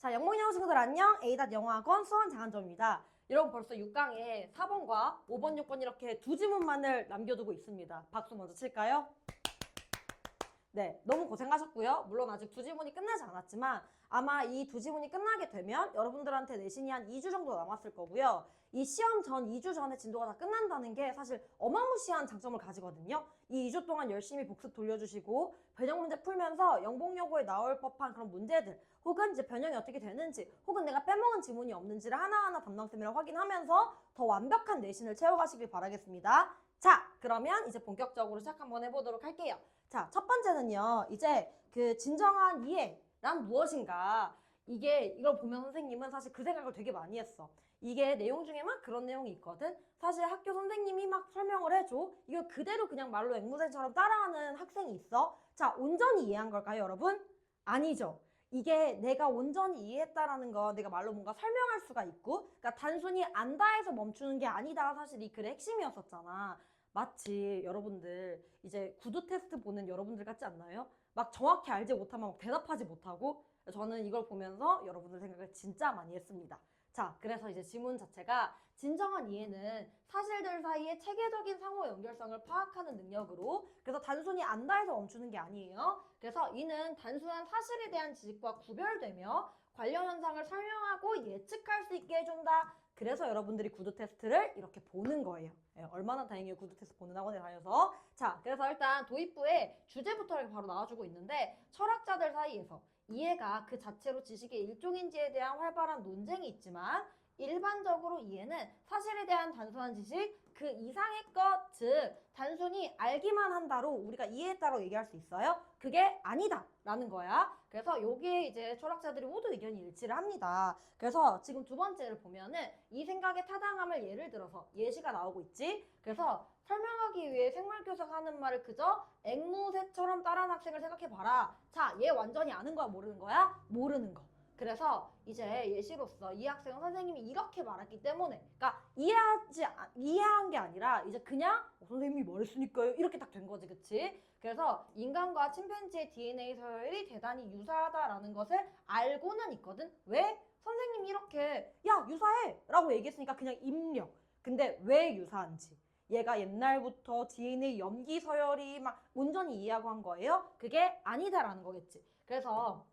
자, 영문영어 친구들 안녕. A.영어학원 수원 장한점입니다. 여러분 벌써 6강에 4번과 5번, 6번 이렇게 두 지문만을 남겨두고 있습니다. 박수 먼저 칠까요? 네, 너무 고생하셨고요. 물론 아직 두 지문이 끝나지 않았지만 아마 이 두 지문이 끝나게 되면 여러분들한테 내신이 한 2주 정도 남았을 거고요. 이 시험 전 2주 전에 진도가 다 끝난다는 게 사실 어마무시한 장점을 가지거든요. 이 2주 동안 열심히 복습 돌려주시고 변형 문제 풀면서 영복여고에 나올 법한 그런 문제들 혹은 이제 변형이 어떻게 되는지 혹은 내가 빼먹은 지문이 없는지를 하나하나 담당쌤이랑 확인하면서 더 완벽한 내신을 채워가시길 바라겠습니다. 자, 그러면 이제 본격적으로 시작 한번 해보도록 할게요. 자, 첫 번째는요. 이제 그 진정한 이해란 무엇인가. 이걸 보면 선생님은 사실 그 생각을 되게 많이 했어. 이게 내용 중에 막 그런 내용이 있거든. 사실 학교 선생님이 막 설명을 해줘. 이걸 그대로 그냥 말로 앵무새처럼 따라하는 학생이 있어. 자, 온전히 이해한 걸까요, 여러분? 아니죠. 이게 내가 온전히 이해했다라는 건 내가 말로 뭔가 설명할 수가 있고, 그러니까 단순히 안다 해서 멈추는 게 아니다가 사실 이 글의 핵심이었었잖아. 마치 여러분들 이제 구두 테스트 보는 여러분들 같지 않나요? 막 정확히 알지 못하면 막 대답하지 못하고. 저는 이걸 보면서 여러분들 생각을 진짜 많이 했습니다. 자, 그래서 이제 지문 자체가 진정한 이해는 사실들 사이의 체계적인 상호 연결성을 파악하는 능력으로, 그래서 단순히 안다 해서 멈추는 게 아니에요. 그래서 이는 단순한 사실에 대한 지식과 구별되며 관련 현상을 설명하고 예측할 수 있게 해준다. 그래서 여러분들이 구두 테스트를 이렇게 보는 거예요. 예, 얼마나 다행이에요. 구두 테스트 보는 학원에 다녀서. 자, 그래서 일단 도입부에 주제부터 이렇게 바로 나와주고 있는데, 철학자들 사이에서 이해가 그 자체로 지식의 일종인지에 대한 활발한 논쟁이 있지만 일반적으로 이해는 사실에 대한 단순한 지식 그 이상의 것, 즉 단순히 알기만 한다로 우리가 이해했다고 얘기할 수 있어요. 그게 아니다 라는 거야. 그래서 여기에 이제 철학자들이 모두 의견이 일치를 합니다. 그래서 지금 두 번째를 보면은 이 생각의 타당함을 예를 들어서 예시가 나오고 있지. 그래서 설명하기 위해 생물교사가 하는 말을 그저 앵무새처럼 따라하는 학생을 생각해봐라. 자, 얘 완전히 아는 거야, 모르는 거야? 모르는 거. 그래서 이제 예시로서 이 학생은 선생님이 이렇게 말했기 때문에, 그러니까 이해한 게 아니라 이제 그냥 선생님이 말했으니까요 이렇게 딱 된 거지, 그치? 그래서 인간과 침팬지의 DNA 서열이 대단히 유사하다라는 것을 알고는 있거든. 왜? 선생님이 이렇게 야 유사해 라고 얘기했으니까 그냥 입력. 근데 왜 유사한지, 얘가 옛날부터 DNA 염기 서열이 막 온전히 이해하고 한 거예요? 그게 아니다라는 거겠지. 그래서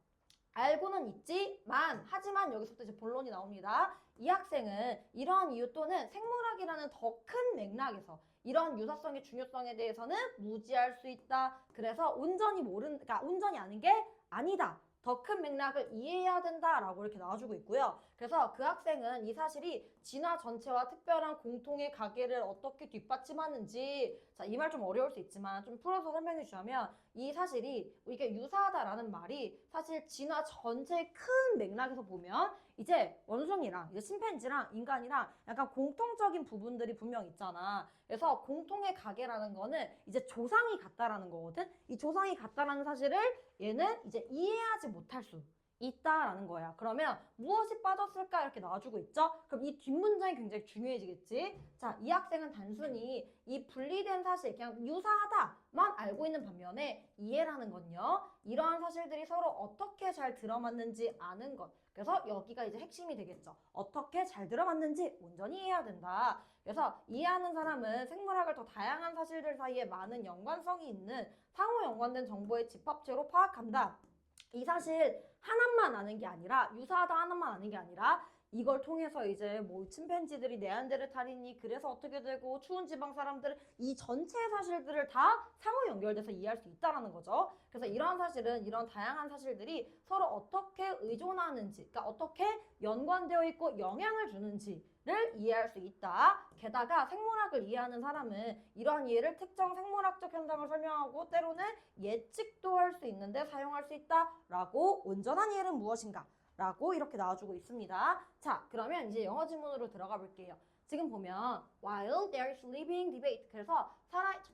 알고는 있지만, 하지만 여기서부터 이제 본론이 나옵니다. 이 학생은 이러한 이유 또는 생물학이라는 더 큰 맥락에서 이러한 유사성의 중요성에 대해서는 무지할 수 있다. 그래서 그러니까 온전히 아는 게 아니다. 더 큰 맥락을 이해해야 된다라고 이렇게 나와주고 있고요. 그래서 그 학생은 이 사실이 진화 전체와 특별한 공통의 가계를 어떻게 뒷받침하는지, 자, 이 말 좀 어려울 수 있지만 좀 풀어서 설명해 주자면, 이 사실이 이게 유사하다라는 말이 사실 진화 전체의 큰 맥락에서 보면 이제 원숭이랑 이제 침팬지랑 인간이랑 약간 공통적인 부분들이 분명 있잖아. 그래서 공통의 가계라는 거는 이제 조상이 같다라는 거거든. 이 조상이 같다라는 사실을 얘는 이제 이해하지 못할 수 있다라는 거야. 그러면 무엇이 빠졌을까 이렇게 나와주고 있죠? 그럼 이 뒷문장이 굉장히 중요해지겠지? 자, 이 학생은 단순히 이 분리된 사실, 그냥 유사하다만 알고 있는 반면에 이해라는 건요, 이러한 사실들이 서로 어떻게 잘 들어맞는지 아는 것. 그래서 여기가 이제 핵심이 되겠죠. 어떻게 잘 들어맞는지 온전히 이해해야 된다. 그래서 이해하는 사람은 생물학을 더 다양한 사실들 사이에 많은 연관성이 있는 상호 연관된 정보의 집합체로 파악한다. 이 사실 하나만 아는 게 아니라, 유사하다 하나만 아는 게 아니라 이걸 통해서 이제 뭐 침팬지들이 네안데르탈이니 그래서 어떻게 되고 추운 지방 사람들은 이 전체 사실들을 다 상호 연결돼서 이해할 수 있다는 거죠. 그래서 이러한 사실은, 이런 다양한 사실들이 서로 어떻게 의존하는지, 그러니까 어떻게 연관되어 있고 영향을 주는지를 이해할 수 있다. 게다가 생물학을 이해하는 사람은 이러한 이해를 특정 생물학적 현상을 설명하고 때로는 예측도 할 수 있는데 사용할 수 있다라고, 온전한 이해는 무엇인가? 라고 이렇게 나와주고 있습니다. 자, 그러면 이제 영어 지문으로 들어가 볼게요. 지금 보면 while there is living debate, 그래서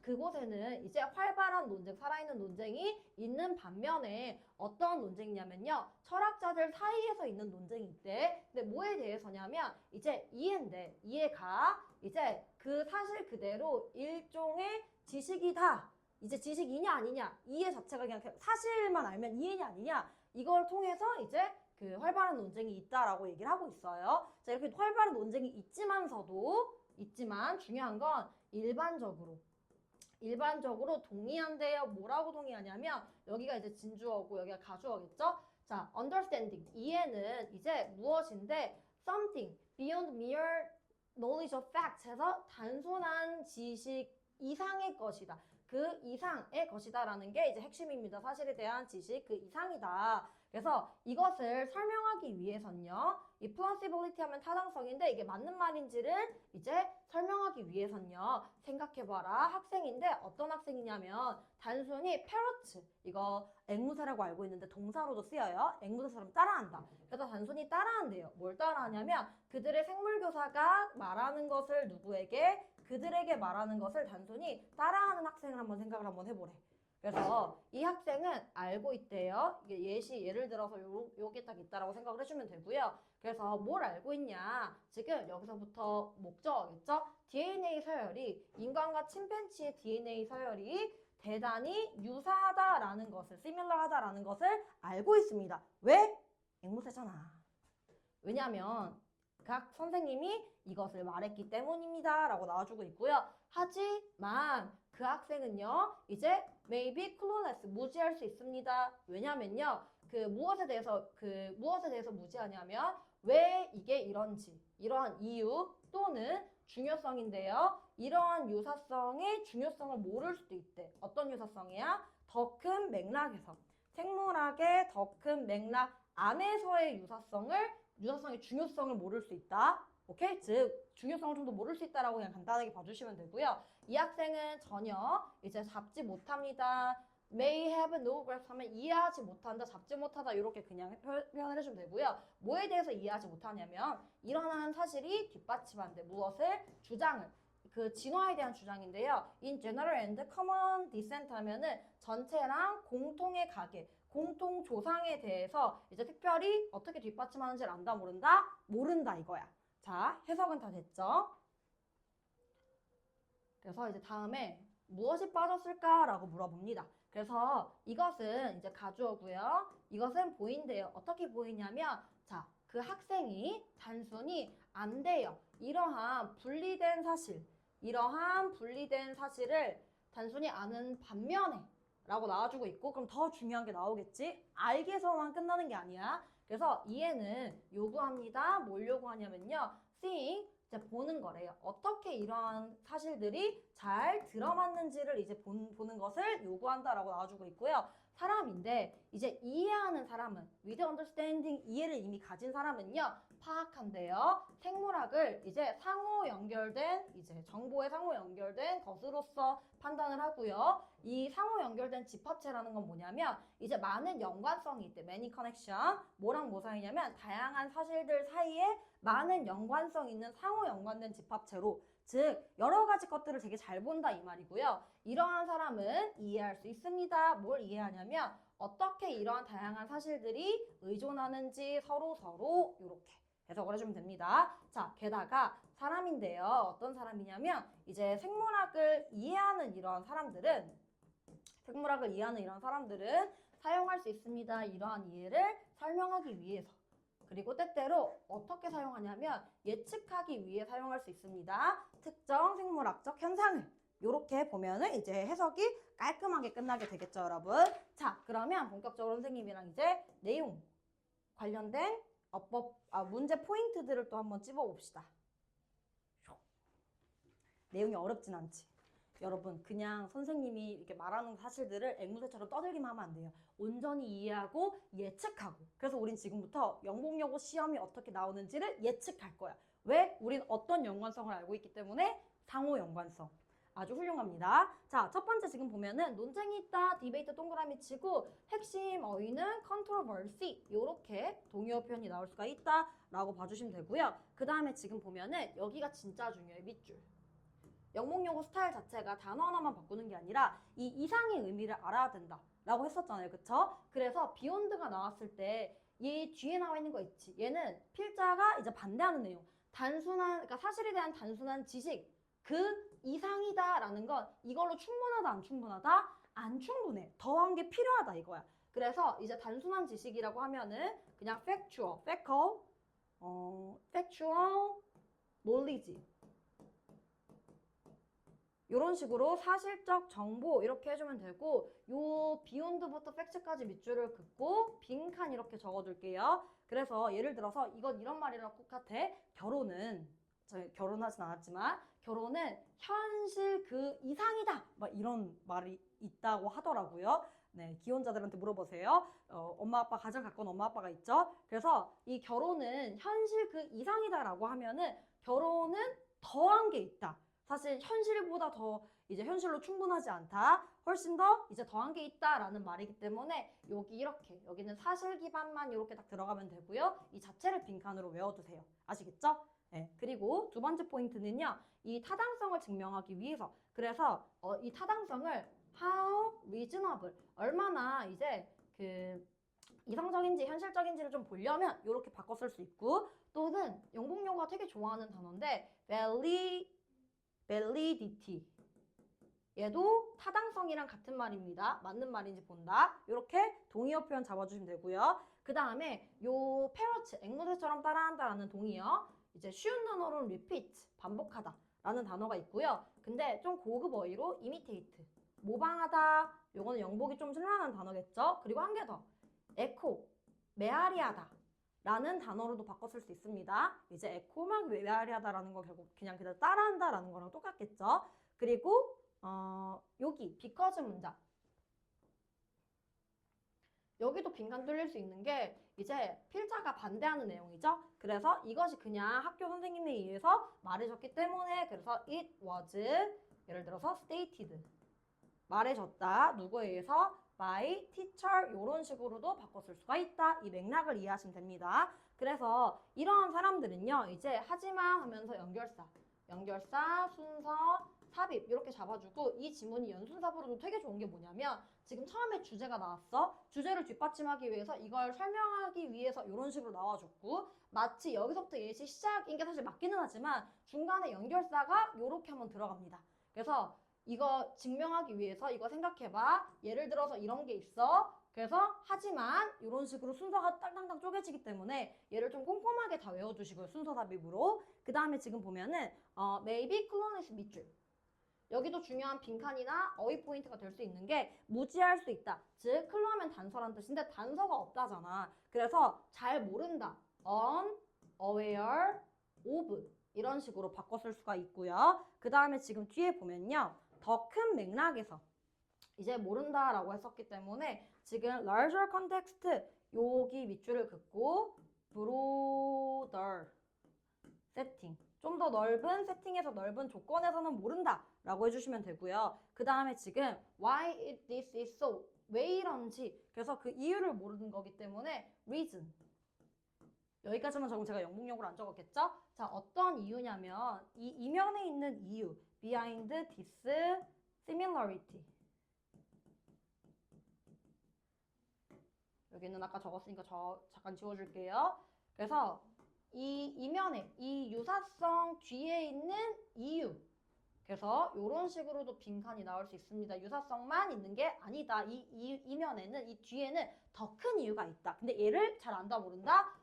그곳에는 이제 활발한 논쟁, 살아있는 논쟁이 있는 반면에 어떤 논쟁이냐면요, 철학자들 사이에서 있는 논쟁이 있대. 근데 뭐에 대해서냐면 이제 이해인데, 이해가 이제 그 사실 그대로 일종의 지식이다. 이제 지식이냐 아니냐, 이해 자체가 그냥 사실만 알면 이해냐 아니냐, 이걸 통해서 이제 그 활발한 논쟁이 있다라고 얘기를 하고 있어요. 자, 이렇게 활발한 논쟁이 있지만 중요한 건 일반적으로 동의한대요. 뭐라고 동의하냐면 여기가 이제 진주어고 여기가 가주어겠죠? 자, understanding 이해는 이제 무엇인데 something beyond mere knowledge of facts 해서 단순한 지식 이상의 것이다. 그 이상의 것이다라는 게 이제 핵심입니다. 사실에 대한 지식 그 이상이다. 그래서 이것을 설명하기 위해선요. 이 plausibility 하면 타당성인데 이게 맞는 말인지를 이제 설명하기 위해선요. 생각해봐라. 학생인데 어떤 학생이냐면 단순히 parrot 이거 앵무새라고 알고 있는데 동사로도 쓰여요. 앵무새처럼 따라한다. 그래서 단순히 따라한대요. 뭘 따라하냐면 그들의 생물교사가 말하는 것을 누구에게 그들에게 말하는 것을 단순히 따라하는 학생을 한번 생각을 한번 해보래. 그래서 이 학생은 알고 있대요. 이게 예를 들어서 요게 딱 있다라고 생각을 해주면 되고요. 그래서 뭘 알고 있냐. 지금 여기서부터 목적어겠죠? DNA 서열이 인간과 침팬지의 DNA 서열이 대단히 유사하다라는 것을 similar하다라는 것을 알고 있습니다. 왜? 앵무새잖아. 왜냐하면 각 선생님이 이것을 말했기 때문입니다. 라고 나와주고 있고요. 하지만 그 학생은요. 이제 maybe clueless, 무지할 수 있습니다. 왜냐면요. 무엇에 대해서 무지하냐면 왜 이게 이런지, 이러한 이유 또는 중요성인데요. 이러한 유사성의 중요성을 모를 수도 있대. 어떤 유사성이야? 더 큰 맥락에서. 생물학의 더 큰 맥락 안에서의 유사성의 중요성을 모를 수 있다. 오케이? 즉 중요성을 좀 더 모를 수 있다라고 그냥 간단하게 봐주시면 되고요. 이 학생은 전혀 이제 잡지 못합니다. may have no grasp 하면 이해하지 못한다, 잡지 못하다 이렇게 그냥 표현을 해주면 되고요. 뭐에 대해서 이해하지 못하냐면 일어난 사실이 뒷받침한데 무엇을? 주장을. 그 진화에 대한 주장인데요. In general and common descent 하면은 전체랑 공통의 가계, 공통 조상에 대해서 이제 특별히 어떻게 뒷받침하는지를 안다, 모른다? 모른다 이거야. 자, 해석은 다 됐죠? 그래서 이제 다음에 무엇이 빠졌을까라고 물어봅니다. 그래서 이것은 이제 가주어고요. 이것은 보인대요. 어떻게 보이냐면 자, 그 학생이 단순히 안 돼요. 이러한 분리된 사실을 단순히 아는 반면에 라고 나와주고 있고 그럼 더 중요한 게 나오겠지? 알게서만 끝나는 게 아니야. 그래서 이해는 요구합니다. 뭘 요구하냐면요. seeing, 이제 보는 거래요. 어떻게 이러한 사실들이 잘 들어맞는지를 이제 보는 것을 요구한다라고 나와주고 있고요. 사람인데 이제 이해하는 사람은 with understanding 이해를 이미 가진 사람은요. 파악한대요. 생물학을 이제 정보에 상호 연결된 것으로서 판단을 하고요. 이 상호 연결된 집합체라는 건 뭐냐면 이제 많은 연관성이 있대. many connection. 뭐랑 뭐 사이냐면 다양한 사실들 사이에 많은 연관성 있는 상호 연관된 집합체로 즉 여러 가지 것들을 되게 잘 본다 이 말이고요. 이러한 사람은 이해할 수 있습니다. 뭘 이해하냐면 어떻게 이러한 다양한 사실들이 의존하는지 서로 이렇게 해석을 해주면 됩니다. 자, 게다가 사람인데요. 어떤 사람이냐면 이제 생물학을 이해하는 이러한 사람들은 사용할 수 있습니다. 이러한 이해를 설명하기 위해서. 그리고 때때로 어떻게 사용하냐면 예측하기 위해 사용할 수 있습니다. 특정 생물학적 현상을. 이렇게 보면은 이제 해석이 깔끔하게 끝나게 되겠죠, 여러분. 자, 그러면 본격적으로 선생님이랑 이제 내용 관련된 문제 포인트들을 또 한번 찝어봅시다. 내용이 어렵진 않지. 여러분 그냥 선생님이 이렇게 말하는 사실들을 앵무새처럼 떠들기만 하면 안 돼요. 온전히 이해하고 예측하고. 그래서 우린 지금부터 영국여고 시험이 어떻게 나오는지를 예측할 거야. 왜? 우린 어떤 연관성을 알고 있기 때문에 상호 연관성. 아주 훌륭합니다. 자, 첫 번째 지금 보면은 논쟁이 있다, 디베이트 동그라미 치고 핵심 어휘는 controversy 이렇게 동의어 표현이 나올 수가 있다 라고 봐주시면 되고요. 그 다음에 지금 보면은 여기가 진짜 중요해. 밑줄. 영문용어 스타일 자체가 단어 하나만 바꾸는 게 아니라 이 이상의 의미를 알아야 된다 라고 했었잖아요. 그쵸? 그래서 beyond가 나왔을 때 얘 뒤에 나와 있는 거 있지. 얘는 필자가 이제 반대하는 내용. 그러니까 사실에 대한 단순한 지식. 그 이상이다 라는 건 이걸로 충분하다 안 충분하다? 안 충분해. 더한 게 필요하다 이거야. 그래서 이제 단순한 지식이라고 하면은 그냥 factual knowledge. 이런 식으로 사실적 정보 이렇게 해주면 되고, 요 beyond부터 fact까지 밑줄을 긋고 빈칸 이렇게 적어둘게요. 그래서 예를 들어서 이건 이런 말이랑 똑같아. 결혼하진 않았지만 결혼은 현실 그 이상이다. 막 이런 말이 있다고 하더라고요. 네, 기혼자들한테 물어보세요. 엄마 아빠 가장 가까운 엄마 아빠가 있죠. 그래서 이 결혼은 현실 그 이상이다라고 하면은 결혼은 더한 게 있다. 사실 현실보다 더 이제 현실로 충분하지 않다. 훨씬 더 이제 더한 게 있다라는 말이기 때문에 여기는 사실 기반만 이렇게 딱 들어가면 되고요. 이 자체를 빈칸으로 외워두세요. 아시겠죠? 네. 그리고 두 번째 포인트는요. 이 타당성을 증명하기 위해서. 그래서 이 타당성을 how reasonable, 얼마나 이제 그 이상적인지 현실적인지를 좀 보려면 이렇게 바꿔 쓸 수 있고, 또는 영국용어가 되게 좋아하는 단어인데 validity. 얘도 타당성이랑 같은 말입니다. 맞는 말인지 본다. 이렇게 동의어 표현 잡아주시면 되고요. 그 다음에 요 parrot, 앵무새처럼 따라한다라는 동의어, 이제 쉬운 단어로는 repeat, 반복하다 라는 단어가 있고요. 근데 좀 고급 어휘로 imitate, 모방하다. 요거는 영복이 좀 쓸만한 단어겠죠. 그리고 한 개 더, echo, 메아리하다 라는 단어로도 바꿔 쓸 수 있습니다. 이제 에코막 메아리하다라는 거 결국 그냥 따라한다라는 거랑 똑같겠죠. 그리고 여기 because 문장, 여기도 빈칸 뚫릴 수 있는 게 이제 필자가 반대하는 내용이죠. 그래서 이것이 그냥 학교 선생님에 의해서 말해졌기 때문에, 그래서 it was 예를 들어서 stated, 말해졌다, 누구에 의해서 by teacher, 이런 식으로도 바꿔 쓸 수가 있다. 이 맥락을 이해하시면 됩니다. 그래서 이러한 사람들은요, 이제 하지만 하면서 연결사, 순서, 삽입 이렇게 잡아주고, 이 지문이 연순삽으로도 되게 좋은 게 뭐냐면 지금 처음에 주제가 나왔어. 주제를 뒷받침하기 위해서 이걸 설명하기 위해서 이런 식으로 나와줬고, 마치 여기서부터 예시 시작인 게 사실 맞기는 하지만 중간에 연결사가 이렇게 한번 들어갑니다. 그래서 이거 증명하기 위해서 이거 생각해봐. 예를 들어서 이런 게 있어. 그래서 하지만 이런 식으로 순서가 땅땅땅 쪼개지기 때문에 얘를 좀 꼼꼼하게 다 외워두시고요. 순서 삽입으로. 그 다음에 지금 보면은 maybe 클로네스 밑줄. 여기도 중요한 빈칸이나 어휘 포인트가 될 수 있는 게 무지할 수 있다. 즉 클로하면 단서란 뜻인데 단서가 없다잖아. 그래서 잘 모른다. unaware of 이런 식으로 바꿔 쓸 수가 있고요. 그 다음에 지금 뒤에 보면요. 더 큰 맥락에서 이제 모른다라고 했었기 때문에 지금 larger context 여기 밑줄을 긋고 broader setting, 좀 더 넓은 세팅에서 넓은 조건에서는 모른다 라고 해주시면 되고요. 그 다음에 지금 why this is so, 왜 이런지, 그래서 그 이유를 모르는 거기 때문에 reason, 여기까지만 적으면 제가 영문용어로 안 적었겠죠? 자, 어떤 이유냐면 이 이면에 있는 이유, behind this similarity, 여기는 아까 적었으니까 잠깐 지워줄게요. 그래서 이 이면에 이 유사성 뒤에 있는 이유, 그래서 이런 식으로도 빈칸이 나올 수 있습니다. 유사성만 있는 게 아니다. 이면에는, 이 뒤에는 더 큰 이유가 있다. 근데 얘를 잘 안다,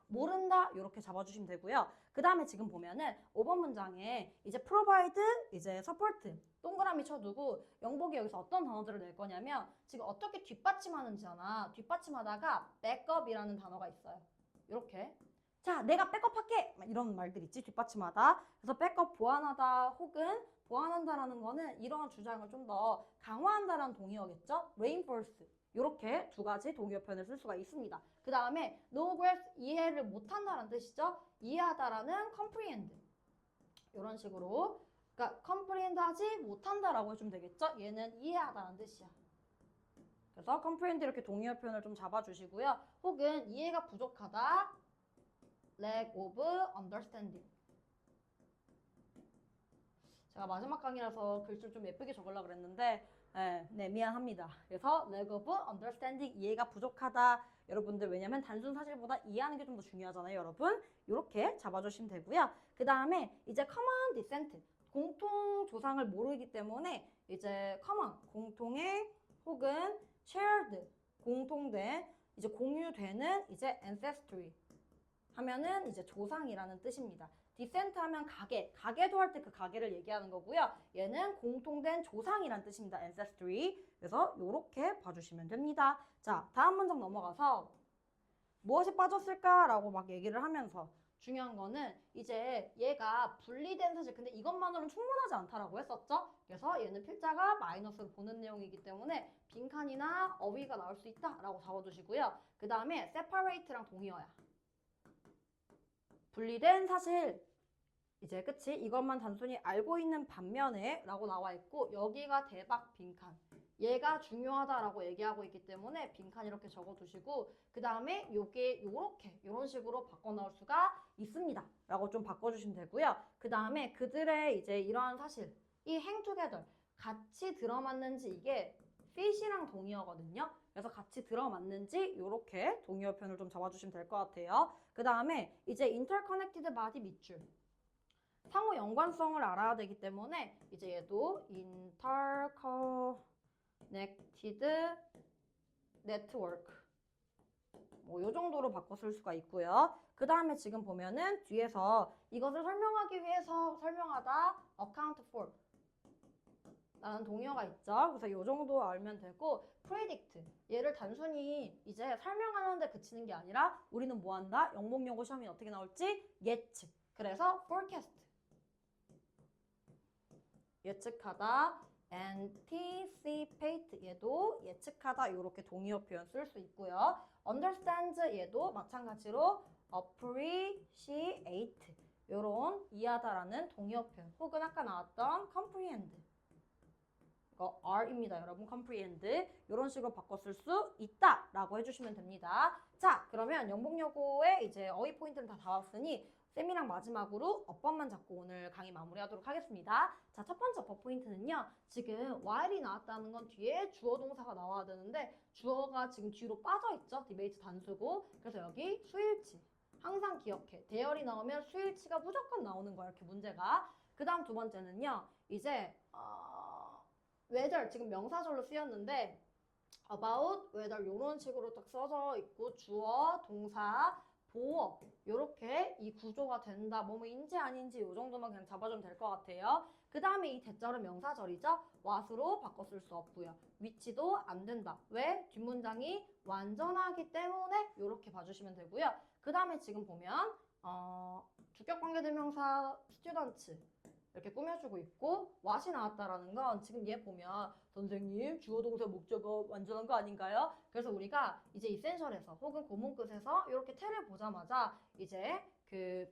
모른다 이렇게 잡아주시면 되고요. 그 다음에 지금 보면은 5번 문장에 이제 provide, 이제 support 동그라미 쳐두고 영복이 여기서 어떤 단어들을 낼 거냐면 지금 어떻게 뒷받침하는지잖아. 뒷받침하다가 backup이라는 단어가 있어요. 이렇게. 자, 내가 백업할게! 이런 말들 있지, 뒷받침하다. 그래서 백업 보완하다 혹은 보완한다라는 거는 이러한 주장을 좀 더 강화한다라는 동의어겠죠? reinforce. 이렇게 두 가지 동의어 표현을 쓸 수가 있습니다. 그 다음에 no grasp, 이해를 못한다라는 뜻이죠? 이해하다라는 comprehend. 이런 식으로. 그러니까 comprehend 하지 못한다라고 해주면 되겠죠? 얘는 이해하다라는 뜻이야. 그래서 comprehend 이렇게 동의어 표현을 좀 잡아주시고요. 혹은 이해가 부족하다, lack of understanding. 제가 마지막 강의라서 글씨를 좀 예쁘게 적으려고 그랬는데 네, 미안합니다. 그래서 lack of understanding, 이해가 부족하다. 여러분들 왜냐면 단순 사실보다 이해하는 게 좀 더 중요하잖아요, 여러분. 이렇게 잡아주시면 되고요. 그 다음에 이제 common descent, 공통 조상을 모르기 때문에 이제 common, 공통의 혹은 shared, 공통된 이제 공유되는 이제 ancestry 하면은 이제 조상이라는 뜻입니다. descent 하면 가계도 할 때 그 가계를 얘기하는 거고요. 얘는 공통된 조상이란 뜻입니다. ancestry. 그래서 요렇게 봐주시면 됩니다. 자, 다음 문장 넘어가서 무엇이 빠졌을까라고 막 얘기를 하면서 중요한 거는 이제 얘가 분리된 사실 근데 이것만으로는 충분하지 않다라고 했었죠. 그래서 얘는 필자가 마이너스로 보는 내용이기 때문에 빈칸이나 어휘가 나올 수 있다라고 잡아주시고요. 그 다음에 separate랑 동의어야. 분리된 사실 이제 그치? 이것만 단순히 알고 있는 반면에 라고 나와 있고 여기가 대박 빈칸. 얘가 중요하다라고 얘기하고 있기 때문에 빈칸 이렇게 적어두시고 그 다음에 요게 요렇게 이런 식으로 바꿔 나올 수가 있습니다. 라고 좀 바꿔주시면 되고요. 그 다음에 그들의 이제 이러한 사실 이 hang together 같이 들어맞는지 이게 fit이랑 동의어거든요. 그래서 같이 들어맞는지 이렇게 동의어 표현을 좀 잡아주시면 될 것 같아요. 그 다음에 이제 interconnected body 밑줄 상호 연관성을 알아야 되기 때문에 이제 얘도 interconnected network 뭐 요 정도로 바꿔 쓸 수가 있고요. 그 다음에 지금 보면은 뒤에서 이것을 설명하기 위해서 설명하다 account for 라는 동의어가 있죠. 그래서 요 정도 알면 되고 predict 얘를 단순히 이제 설명하는데 그치는 게 아니라 우리는 뭐 한다? 영문용어 시험이 어떻게 나올지 예측. 그래서 forecast 예측하다, anticipate 얘도 예측하다 이렇게 동의어 표현 쓸 수 있고요. understand 얘도 마찬가지로 appreciate 요런 이해하다라는 동의어 표현 혹은 아까 나왔던 comprehend 이거 R입니다. 여러분 comprehend 이런 식으로 바꿔 쓸 수 있다라고 해주시면 됩니다. 자 그러면 영복여고의 이제 어휘 포인트는 다 왔으니 쌤이랑 마지막으로 어법만 잡고 오늘 강의 마무리하도록 하겠습니다. 자, 첫 번째 어법 포인트는요. 지금 while이 나왔다는 건 뒤에 주어 동사가 나와야 되는데 주어가 지금 뒤로 빠져 있죠. 디베이트 단수고. 그래서 여기 수일치. 항상 기억해. 대열이 나오면 수일치가 무조건 나오는 거야. 이렇게 문제가. 그 다음 두 번째는요. 이제 whether 지금 명사절로 쓰였는데 about, whether 이런 식으로 딱 써져 있고 주어, 동사, 보어 요렇게 이 구조가 된다. 뭐뭐인지 아닌지 이 정도만 그냥 잡아주면 될 것 같아요. 그 다음에 이 대절은 명사절이죠. what으로 바꿔 쓸 수 없고요. which도 안 된다. 왜? 뒷문장이 완전하기 때문에 요렇게 봐주시면 되고요. 그 다음에 지금 보면 주격관계대명사 students 이렇게 꾸며주고 있고 what이 나왔다라는 건 지금 얘 보면 선생님 주어 동사 목적어 완전한 거 아닌가요? 그래서 우리가 이제 이센셜에서 혹은 고문끝에서 이렇게 틀을 보자마자 이제 그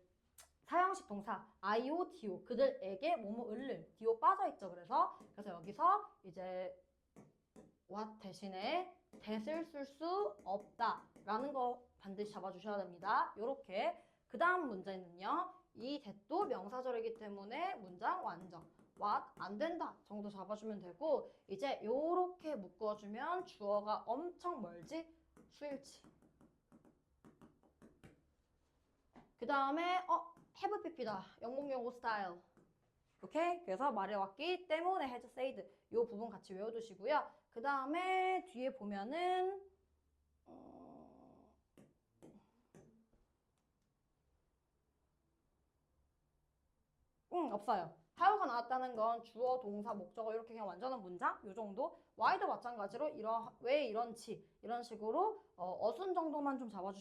사형식 동사 IO, DO 그들에게 뭐뭐을 DO 빠져있죠. 그래서 여기서 이제 what 대신에 that을 쓸 수 없다라는 거 반드시 잡아주셔야 됩니다. 요렇게 그 다음 문제는요. 이 that도 명사절이기 때문에 문장 완전 what 안 된다 정도 잡아주면 되고 이제 요렇게 묶어주면 주어가 엄청 멀지 수일치. 그 다음에 have pp다 영국용어 스타일. 오케이? 그래서 말해왔기 때문에 had said 요 부분 같이 외워두시고요. 그 다음에 뒤에 보면은 없어요. 하여가 나왔다는 건 주어, 동사, 목적어 이렇게 그냥 완전한 문장 요 정도. why도 마찬가지로 왜 이런지 이런 식으로 어순 정도만 좀 잡아주시면